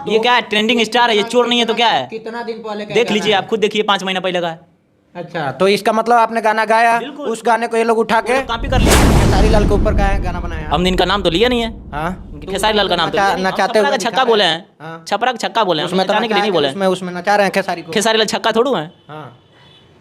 ये क्या है, ट्रेंडिंग स्टार है, ये चोर नहीं है तो क्या है? कितना दिन पहले देख लीजिए, आप खुद देखिए, 5 महीना पहले का है। अच्छा, तो इसका मतलब आपने गाना गाया, उस गाने को ये लोग उठा के कॉपी कर लिया। खेसारी लाल के ऊपर का गाना बनाया। हमने इनका नाम तो लिया नहीं है। हाँ, खेसारी लाल का नाम तो लिया नहीं। नचाते हुए छक्का बोले हैं, छपरा का छक्का बोले हैं, उसमें नचाने के लिए नहीं बोले हैं। उसमें नचा रहे हैं खेसारी को। खेसारी लाल छक्का थोड़ू है,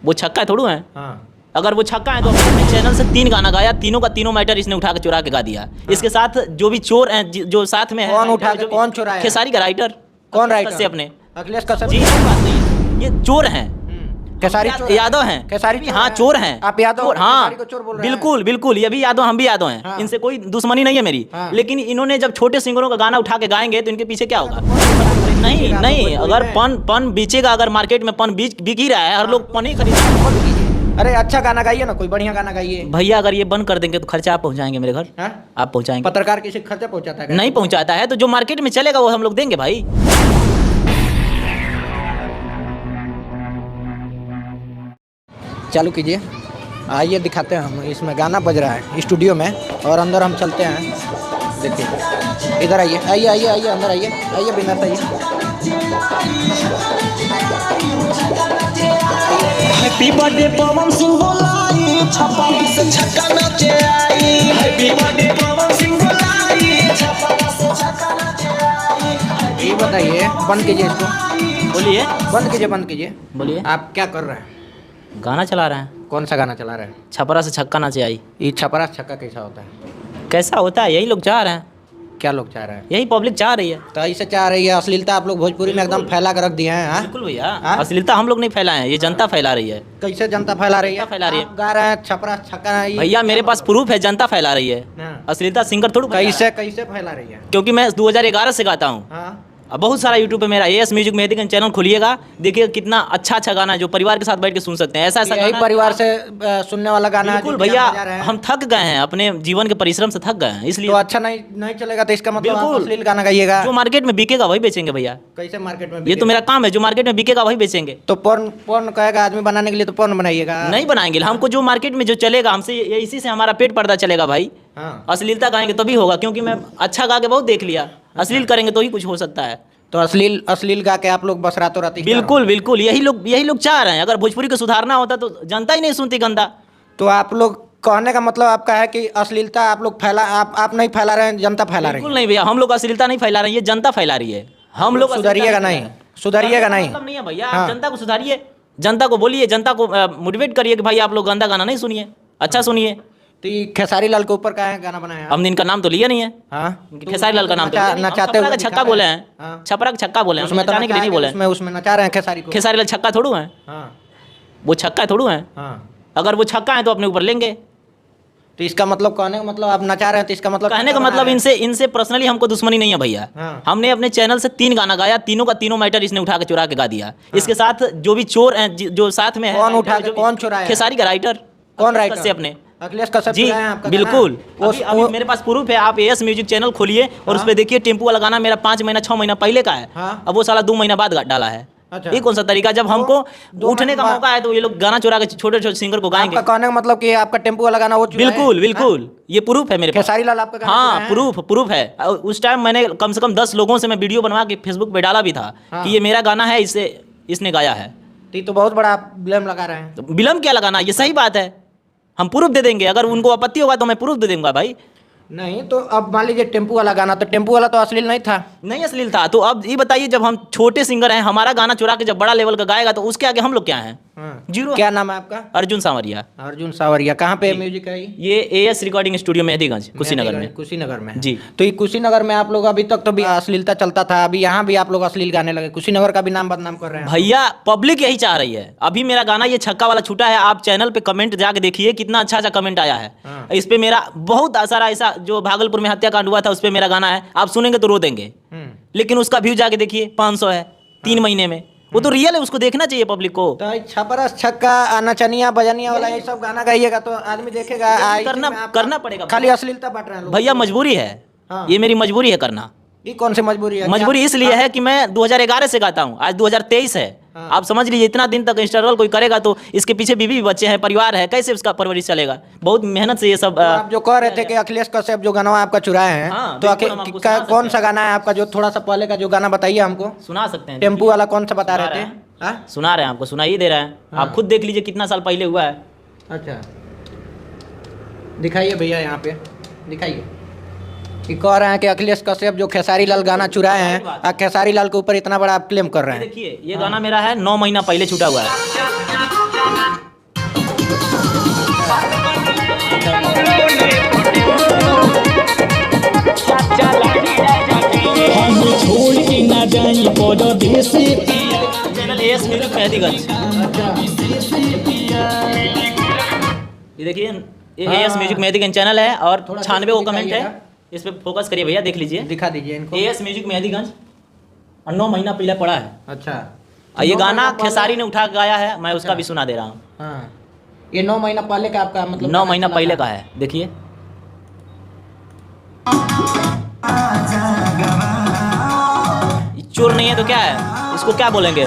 वो छक्का थोड़ू है। हाँ, अगर वो छक्का है तो अपने चैनल से 3 गाना गाया, तीनों का तीनों मैटर इसने उठा के चुरा के गा दिया। इसके साथ जो भी चोर हैं, जो साथ में है, कौन उठा के, कौन चुराया? खेसारी का राइटर। कौन राइटर? से अपने अखिलेश कश्यप जी, बात नहीं है, ये चोर हैं, खेसारी यादव हैं, खेसारी हाँ चोर हैं। आप यादव, हाँ खेसारी को चोर बोल रहे हैं? बिल्कुल बिल्कुल, ये भी यादव, हम भी यादव हैं, इनसे कोई दुश्मनी नहीं है मेरी। लेकिन इन्होंने जब छोटे सिंगरों का गाना उठा के गाएंगे तो इनके पीछे क्या होगा? नहीं नहीं, अगर पन बेचेगा, अगर मार्केट में पन बिक ही रहा है, हर लोग पन ही खरीदेंगे। अरे अच्छा गाना गाइए ना, कोई बढ़िया गाना गाइए भैया। अगर ये बंद कर देंगे तो खर्चा आप पहुंचाएंगे मेरे घर? आप पहुंचाएंगे? पत्रकार किसी खर्चा पहुंचाता है? नहीं पहुंचाता है, तो जो मार्केट में चलेगा वो हम लोग देंगे भाई। चालू कीजिए, आइए दिखाते हैं हम। इसमें गाना बज रहा है स्टूडियो में, और अंदर हम चलते हैं। देखिए, इधर आइए, आइए आइए आइए, अंदर आइए, आइए बिना आइए। हैप्पी बर्थडे पवन सिंह बोलाई, छप्पन से छक्का नाचे आई। हैप्पी बर्थडे पवन सिंह बोलाई, छप्पन से छक्का नाचे आई। ये बताइए, बंद कीजिए इसको, बोलिए, बंद कीजिए, बंद कीजिए। बोलिए। आप क्या कर रहे हैं? गाना चला रहे हैं। कौन सा गाना चला रहे हैं? छपरा से छक्का नाचे आई। ये छपरा छक्का कैसा होता है? कैसा होता है, यही लोग चाह रहे हैं, क्या लोग चाह रहे हैं? यही पब्लिक चाह रही है। तो ऐसे चाह रही है, अश्लीलता आप लोग भोजपुरी में एकदम फैला कर रख दिए हैं। हाँ? बिल्कुल भैया, हाँ? अश्लीलता हम लोग नहीं फैलाए हैं, ये जनता फैला रही है। कैसे जनता फैला रही है? जनता फैला रही है। आप गा रहे हैं छपरा छक्का भैया, मेरे पास प्रूफ है, जनता फैला रही है। हाँ। अश्लीलता सिंगर थोड़ा कैसे कैसे फैला रही है? क्योंकि मैं 2011 से गाता हूँ। हाँ, अब बहुत सारा यूट्यूब पे मेरा एएस म्यूजिक मेहदीगंज चैनल खोलिएगा, देखिए कितना अच्छा अच्छा गाना है जो परिवार के साथ बैठ के सुन सकते हैं। ऐसा ऐसा यही गाना परिवार से सुनने वाला गाना है बिल्कुल जो भैया, बजा रहे हैं। हम थक गए हैं, अपने जीवन के परिश्रम से थक गए हैं, इसलिए तो अच्छा नहीं नहीं चलेगा, तो इसका मतलब आप बिल्कुल। अश्लील गाना गाइएगा। जो मार्केट में बिकेगा वही बेचेंगे भैया। कैसे मार्केट में? ये तो मेरा काम है, जो मार्केट में बिकेगा वही बेचेंगे। तो पोर्न पोर्न कहेगा आदमी बनाने के लिए, तो पोर्न बनाइएगा। नहीं बनाएंगे, हमको जो मार्केट में जो चलेगा, हमसे इसी से हमारा पेट पर्दा चलेगा भाई। हाँ। अश्लीलता गाएंगे तभी होगा, क्योंकि मैं अच्छा गा के बहुत देख लिया, अश्लील करेंगे तो ही कुछ हो सकता है। तो अश्लील अश्लील गा के आप लोग बस रातों रात बिल्कुल बिल्कुल, यही लोग चाह रहे हैं। अगर भोजपुरी को सुधारना होता तो जनता ही नहीं सुनती गंदा। तो आप लोग कहने का मतलब आपका है कि अश्लीलता आप लोग फैला, आप नहीं फैला रहे हैं, जनता फैला रही है। बिल्कुल नहीं भैया, हम लोग अश्लीलता नहीं फैला रहे हैं, ये जनता फैला रही है। हम लोग सुधरिएगा नहीं, सुधरिएगा नहीं। मतलब नहीं है भैया, हाँ। आप जनता को सुधारिए, जनता को बोलिए, जनता को मोटिवेट करिए कि भाई आप लोग गंदा गाना नहीं सुनिए, अच्छा सुनिए। तो ये खेसारी लाल के ऊपर का है गाना बनाया? हमने इनका नाम तो लिया नहीं है। हाँ, खेसारी लाल का नाम तो लिया नहीं। नचाते हम छपरा हुए का छक्का बोले हैं, हाँ। छपरा का छक्का बोले हैं, उसमें तो नचाने के लिए नहीं बोले हैं। उसमें नचा रहे हैं खेसारी को। खेसारी लाल छक्का थोड़ू है, हाँ, वो छक्का थोड़ू है। हाँ। अगर वो छक्का है तो अपने ऊपर लेंगे। तो इसका मतलब कहने का मतलब आप नचा रहे हैं, तो इसका मतलब कहने का मतलब इनसे पर्सनली हमको दुश्मनी नहीं है भैया। हाँ। हमने अपने चैनल से 3 गाना गाया, तीनों का तीनों मैटर इसने उठा के चुरा के गा दिया। इसके साथ जो भी चोर हैं, जो साथ में है, कौन उठा के, कौन चुराया? खेसारी का राइटर। कौन राइटर? से अपने अखिलेश कश्यप जी, चुराए हैं आपका बिल्कुल। गाना? अभी मेरे पास प्रूफ है, आप एएस म्यूजिक चैनल खोलिए और उस पर देखिए, टेम्पू वाला गाना मेरा 5 महीना 6 महीना पहले का है। हाँ। अब वो साला 2 महीना बाद डाला है। अच्छा। ये कौन सा तरीका? जब हमको उठने का महीना मौका है तो ये लोग गाना चुरा के छोटे छोटे सिंगर को गाएंगे। आपका कहने का मतलब कि आपका टेम्पू वाला गाना वो चुराया है? बिल्कुल बिल्कुल, ये प्रूफ है मेरे पास। खेसारी लाल आपका गाना हाँ, चुराया है? प्रूफ है। उस टाइम मैंने कम से कम 10 लोगों से मैं वीडियो बनवा के फेसबुक पे डाला भी था कि ये मेरा गाना है, इसने गाया है। तो ये तो बहुत बड़ा आप ब्लेम लगा रहे हैं। तो विलम्ब क्या लगाना, ये सही बात है, हम प्रूफ दे देंगे। अगर उनको आपत्ति होगा तो मैं प्रूफ दे दूंगा भाई। नहीं तो अब मान लीजिए टेम्पू वाला गाना, तो टेम्पू वाला तो अश्लील नहीं था। नहीं अश्लील था, तो अब ये बताइए, जब हम छोटे सिंगर हैं, हमारा गाना चुरा के जब बड़ा लेवल का गाएगा तो उसके आगे हम लोग क्या हैं? जीरो। क्या नाम है आपका? अर्जुन सांवरिया। अर्जुन सांवरिया। कहाँ पे म्यूजिक है ये as recording studio Mehdiganj, Kushinagar में। कुशीनगर में जी। तो ये कुशीनगर में आप लोग अभी तक तो भी अश्लीलता चलता था, अभी यहाँ भी आप लोग अश्लील गाने लगे, कुशीनगर का भी नाम बदनाम कर रहे हैं। भैया, पब्लिक यही चाह रही है। अभी मेरा गाना ये छक्का वाला छूटा है, आप चैनल पे कमेंट जाके देखिए, कितना अच्छा अच्छा कमेंट आया है। इस पे मेरा बहुत सारा ऐसा, जो भागलपुर में हत्याकांड हुआ था उस पे मेरा गाना है, आप सुनेंगे तो रो देंगे। लेकिन उसका व्यू जाके देखिए 500 है 3 महीने में। वो तो रियल है, उसको देखना चाहिए पब्लिक को। तो छपरा छक्का, नचनिया बजनिया वाला ये सब गाना गाइएगा तो आदमी देखेगा। करना पड़ेगा खाली अश्लीलता बांट रहे हैं लोग। भैया, मजबूरी है। हाँ। ये मेरी मजबूरी है करना। ये कौन सी मजबूरी है? मजबूरी इसलिए है कि मैं 2011 से गाता हूँ, आज 2023 है। हाँ। आप समझ लीजिए, इतना दिन तक स्ट्रगल कोई करेगा तो इसके पीछे बीवी बच्चे हैं, परिवार है, कैसे उसका परवरिश चलेगा? बहुत मेहनत से ये सब तो आप जो कह रहे थे कि अखिलेश कश्यप जो गाना आपका चुराए हैं, हाँ, तो बिल्कुल, हम आपको सुना सकते कौन हैं। सा गाना है आपका? जो थोड़ा सा पहले का जो गाना बताइए हमको, सुना सकते हैं। टेम्पू वाला कौन सा बता सुना रहे रहे थे? हैं। हाँ? सुना रहे हैं आपको, सुना ही दे रहे हैं। हाँ। आप खुद देख लीजिए कितना साल पहले हुआ है। अच्छा, दिखाइए भैया, यहाँ पे दिखाइए कि कह रहे हैं कि अखिलेश कश्यप जो खेसारी लाल गाना चुराए हैं, और खेसारी लाल के ऊपर इतना बड़ा आप क्लेम कर रहे ये हैं। देखिए, ये गाना मेरा है 9 महीना पहले छूटा हुआ है। हम छोड़ के ना जाई परदेसी चैनल एएस म्यूजिक मेहदीगंज। ये देखिए, ये हाँ। एएस म्यूजिक मेहदीगंज चैनल है और थोड़ा 96 वो कमेंट है। दिखाइएगा। इस पे फोकस करिए भैया, देख लीजिए। दिखा दीजिए इनको। एएस म्यूजिक मेहदीगंज और 9 महीना पहले पड़ा है। अच्छा, और ये 9 गाना महीना पहले- खेसारी ने उठा के गाया है, मैं उसका अच्छा। भी सुना दे रहा हूँ। हाँ, ये 9 महीना पहले का आपका मतलब 9 महीना चला पहले था। का है, देखिए। चोर नहीं है तो क्या है, इसको क्या बोलेंगे?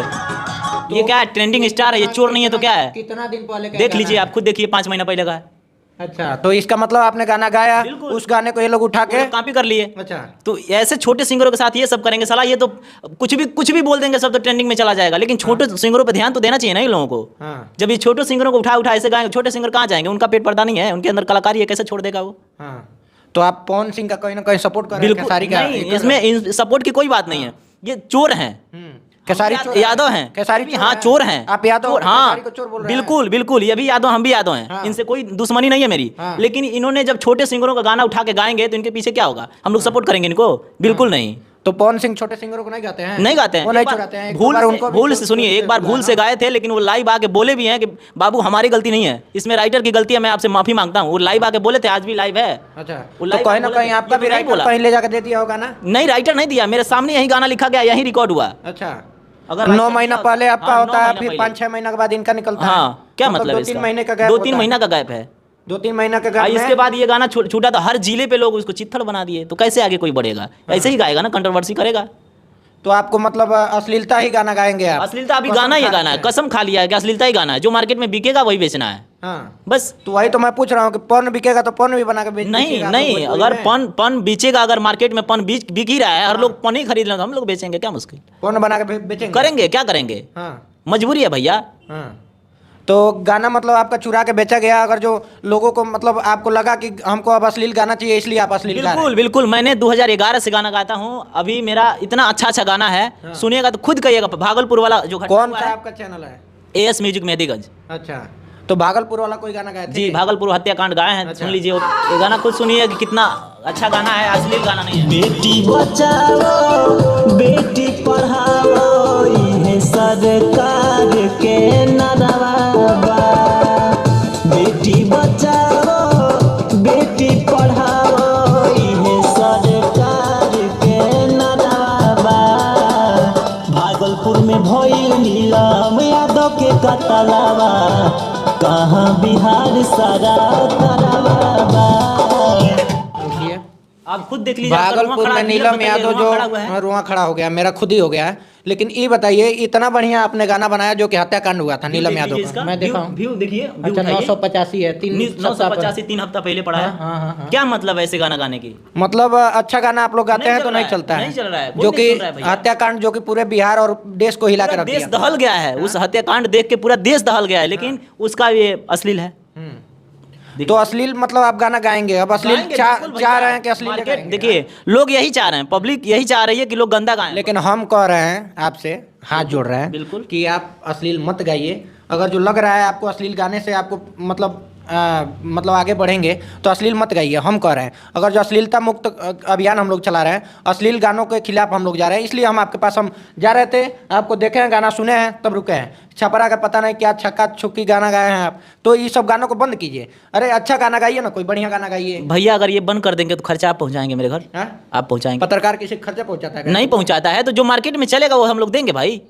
ये क्या है, ट्रेंडिंग स्टार है, ये चोर नहीं है तो क्या है? कितना दिन पहले का देख गाना लीजिए, है? आप खुद देखिए, 5 महीना पहले का है। अच्छा, तो इसका मतलब आपने गाना गाया, बिल्कुल। उस गाने को ये लोग उठा के। कॉपी कर लिए। अच्छा, तो ऐसे छोटे सिंगरों के साथ ये सब करेंगे, साला ये तो कुछ भी बोल देंगे, सब तो ट्रेंडिंग में चला जाएगा। लेकिन छोटे सिंगरों पे ध्यान तो देना चाहिए ना इन लोगों को। हाँ जब ये छोटे सिंगरों को उठा ऐसे गाएंगे, छोटे सिंगर कहाँ जाएंगे? उनका पेट पर्दा नहीं है, उनके अंदर कलाकारी है, कैसे छोड़ देगा वो? हाँ, तो आप पवन सिंह का कहीं ना कहीं सपोर्ट कर रहे हैं, बिल्कुल खेसारी का? नहीं, इसमें सपोर्ट की कोई बात नहीं है। ये चोर हैं, खेसारी चोर है? यादव हैं, खेसारी भी चोर हाँ है? चोर हैं। आप यादव चोर, हो, हाँ खेसारी को चोर बोल रहे हैं? बिल्कुल बिल्कुल, ये भी यादव, हम भी यादव हैं। हाँ। इनसे कोई दुश्मनी नहीं है मेरी। हाँ। लेकिन इन्होंने जब छोटे सिंगरों का गाना उठा के गाएंगे तो इनके पीछे क्या होगा? हम लोग सपोर्ट करेंगे इनको? बिल्कुल नहीं। तो पवन सिंह छोटे सिंगरों को नहीं गाते हैं? नहीं गाते हैं। वो नहीं एक बार चुराते हैं? एक भूल बार से, उनको भी भूल चोर- से सुनिए, चोर एक बार बोला भूल से ना? गाए थे, लेकिन वो लाइव आके बोले भी हैं कि बाबू हमारी गलती नहीं है, इसमें राइटर की गलती है, मैं आपसे माफी मांगता हूँ। वो लाइव आके बोले थे, आज भी लाइव है। अच्छा, वो तो लाइव कहीं ना बोले कहीं थे, आपका ये भी नहीं राइटर बोला। कहीं ले जाकर दे दिया होगा ना? नहीं, राइटर नहीं दिया, मेरे सामने यही गाना लिखा गया, यही रिकॉर्ड हुआ। अच्छा, अगर 9 राइटर महीना दिया पहले होता- आपका हाँ, 9 होता है, महीना फिर पहले। 5-6 महीना के बाद इनका निकलता है। हाँ, क्या मतलब है 2-3 इसका? महीने का गैप 2-3 होता है। महीना का गैप है। 2-3 महीना का गैप इसके में- बाद ये गाना छूटा तो हर जिले पे लोग उसको चित्थड़ बना दिए, तो कैसे आगे कोई बढ़ेगा? ऐसे ही गाएगा ना, कंट्रोवर्सी करेगा। तो आपको मतलब अश्लीलता ही गाना गाएंगे आप? अश्लीलता अभी कसम गाना ही खा गाना है, के। कसम खा लिया है कि अश्लीलता ही गाना है, जो मार्केट में बिकेगा वही बेचना है हाँ, बस। तो वही तो मैं पूछ रहा हूँ कि पन बिकेगा तो पन भी बना के बेच नहीं बेचिएगा आप नहीं, लोग भोजपुरी अगर में। पन बेचेगा, अगर मार्केट में पन बिक ही रहा है, हर लोग पन ही खरीद लें, तो हम लोग बेचेंगे, क्या मुश्किल? पन बना के बेचेंगे? करेंगे, क्या करेंगे? हाँ मजबूरी है भैया। हाँ, तो गाना मतलब आपका चुरा के बेचा गया। अगर जो लोगों को मतलब आपको लगा कि हमको अब अश्लील गाना चाहिए, इसलिए आप अश्लील गा रहे बिल्कुल हैं। बिल्कुल, मैंने 2011 से गाना गाता हूँ, अभी मेरा इतना अच्छा गाना है, सुनिएगा तो खुद कहिएगा। भागलपुर वाला जो घटना कौन हुआ सा है, आपका चैनल है? As music Mehdiganj. अच्छा, तो भागलपुर वाला कोई गाना गाए थे? जी, भागलपुर हत्याकांड गाए हैं, अच्छा। सुन लीजिए। ये गाना खुद सुनिए कि कितना अच्छा गाना है, अश्लील गाना नहीं है। बेटी बचाओ बेटी पढ़ाओ, इहे सरकार के नरवा। बेटी बचाओ बेटी पढ़ाओ, इहे सरकार के नरवा। भागलपुर में भइल नीलम यादव के कतलावा, कहाँ बिहार सारा तरवा। देखिए, आप खुद देख लीजिए, आपका रुआं भागलपुर खड़ा में है, नीलम बताइए, यादव रुआं जो खड़ा हुआ है। रुआं खड़ा हो गया, मेरा खुद ही हो गया है। लेकिन ये बताइए, इतना बढ़िया आपने गाना बनाया जो कि हत्याकांड हुआ था नीलम देख यादव लीजिए का। इसका, मैं देखा हूँ। व्यू देखिए, व्यू अच्छा, उठाइए। 985 है, 985 3 हफ्ता पहले पड़ा है। हाँ, हाँ, हाँ। क्या मतलब है ऐसे गाना गाने की? मतलब अच्छा गाना आप लोग गाते नहीं हैं चल तो रहा नहीं है, चलता है? नहीं चल रहा है, कोई जो नहीं कि चल रहा है भैया। हत्याकांड जो कि पूरे बिहार और देश को हिला के पूरा रख देश दिया। दहल गया है, उस हत्याकांड देख के पूरा देश दहल गया है, लेकिन उसका ये अश्लील है। तो अश्लील मतलब आप गाना गाएंगे? अब अश्लील गाएंगे, चाह बिल्कुल भैया। चाह रहे हैं कि अश्लील मार्केट गाएंगे? देखिए, लोग यही चाह रहे हैं, पब्लिक यही चाह रही है कि लोग गंदा गाएं। लेकिन हम कह रहे हैं आपसे, हाथ जोड़ रहे हैं बिल्कुल। कि आप अश्लील मत गाइए। अगर जो लग रहा है आपको अश्लील गाने से आपको मतलब आगे बढ़ेंगे, तो अश्लील मत गाइए। हम कह रहे हैं, अगर जो अश्लीलता मुक्त अभियान हम लोग चला रहे हैं, अश्लील गानों के खिलाफ हम लोग जा रहे हैं, इसलिए हम आपके पास हम जा रहे थे, आपको देखे हैं, गाना सुने हैं, तब रुके हैं। छपरा का पता नहीं क्या छक्का छुक्की गाना गाए हैं आप, तो ये सब गानों को बंद कीजिए। अरे अच्छा गाना गाइए ना, कोई बढ़िया गाना गाइए। भैया अगर ये बंद कर देंगे तो खर्चा आप पहुंचाएंगे मेरे घर? हाँ? आप पहुंचाएंगे? पत्रकार किसी खर्चा पहुंचाता है क्या? नहीं पहुंचाता है, तो जो मार्केट में चलेगा वो हम लोग देंगे भाई।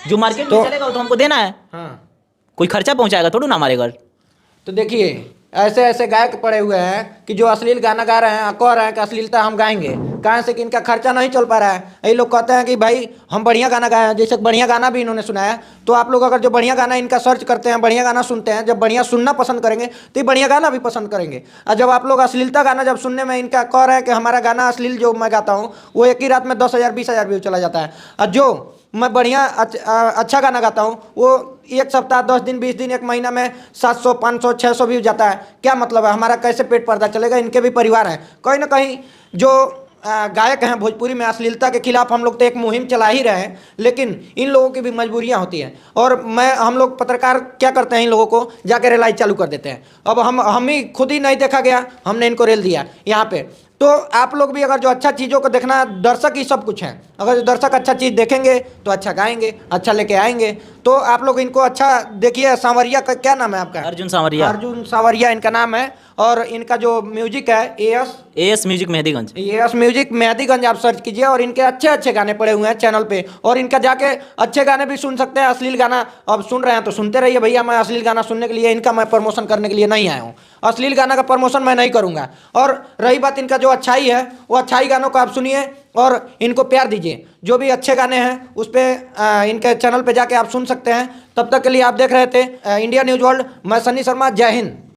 जो मार्केट में तो- चलेगा वो तो हमको देना है। हाँ, कोई खर्चा पहुंचाएगा थोड़ा ना हमारे घर। तो देखिए, ऐसे ऐसे गायक पड़े हुए हैं कि जो अश्लील गाना गा रहे हैं, कह रहे हैं कि अश्लीलता हम गाएंगे। कहाँ से कि इनका खर्चा नहीं चल पा रहा है। ये लोग कहते हैं कि भाई हम बढ़िया गाना गाए हैं, जैसे बढ़िया गाना भी इन्होंने सुनाया। तो आप लोग अगर जो बढ़िया गाना इनका सर्च करते हैं, बढ़िया गाना सुनते हैं, जब बढ़िया सुनना पसंद करेंगे तो ये बढ़िया गाना भी पसंद करेंगे। और जब आप लोग अश्लीलता गाना जब सुनने में इनका कह रहे हैं कि हमारा गाना अश्लील जो मैं गाता हूँ वो एक ही रात में 10,000 20,000 व्यू चला जाता है, और जो मैं बढ़िया अच्छा गाना गाता हूँ वो एक सप्ताह 10 दिन 20 दिन 1 महीना में 700 500 600 व्यू जाता है। क्या मतलब है, हमारा कैसे पेट पर्दा चलेगा? इनके भी परिवार हैं। कहीं ना कहीं जो गायक हैं भोजपुरी में अश्लीलता के खिलाफ हम लोग तो एक मुहिम चला ही रहे हैं, लेकिन इन लोगों की भी मजबूरियां होती हैं। और हम लोग पत्रकार क्या करते हैं, इन लोगों को जाकर रेलाई चालू कर देते हैं। अब हम ही खुद ही नहीं देखा गया, हमने इनको रेल दिया यहाँ पे। तो आप लोग भी अगर जो अच्छा चीज़ों को देखना, दर्शक ही सब कुछ हैं। अगर जो दर्शक अच्छा चीज़ देखेंगे तो अच्छा गाएंगे, अच्छा लेके आएंगे। तो आप लोग इनको अच्छा देखिए। सांवरिया का क्या नाम है आपका? अर्जुन सांवरिया। अर्जुन सांवरिया इनका नाम है। और इनका जो म्यूजिक है as music Mehdiganj. As music Mehdiganj आप सर्च कीजिए, और इनके अच्छे अच्छे गाने पड़े हुए हैं चैनल पे। और इनका जाके अच्छे गाने भी सुन सकते हैं। अश्लील गाना अब सुन रहे हैं तो सुनते रहिए भैया। मैं अश्लील गाना सुनने के लिए, इनका मैं प्रमोशन करने के लिए नहीं आया हूँ। अश्लील गाना का प्रमोशन मैं नहीं करूँगा। और रही बात इनका जो अच्छाई है, वो अच्छाई गानों को आप सुनिए और इनको प्यार दीजिए। जो भी अच्छे गाने हैं उस पर इनके चैनल पे जाके आप सुन सकते हैं। तब तक के लिए आप देख रहे थे इंडिया न्यूज़ वर्ल्ड। मैं सन्नी शर्मा, जय हिंद।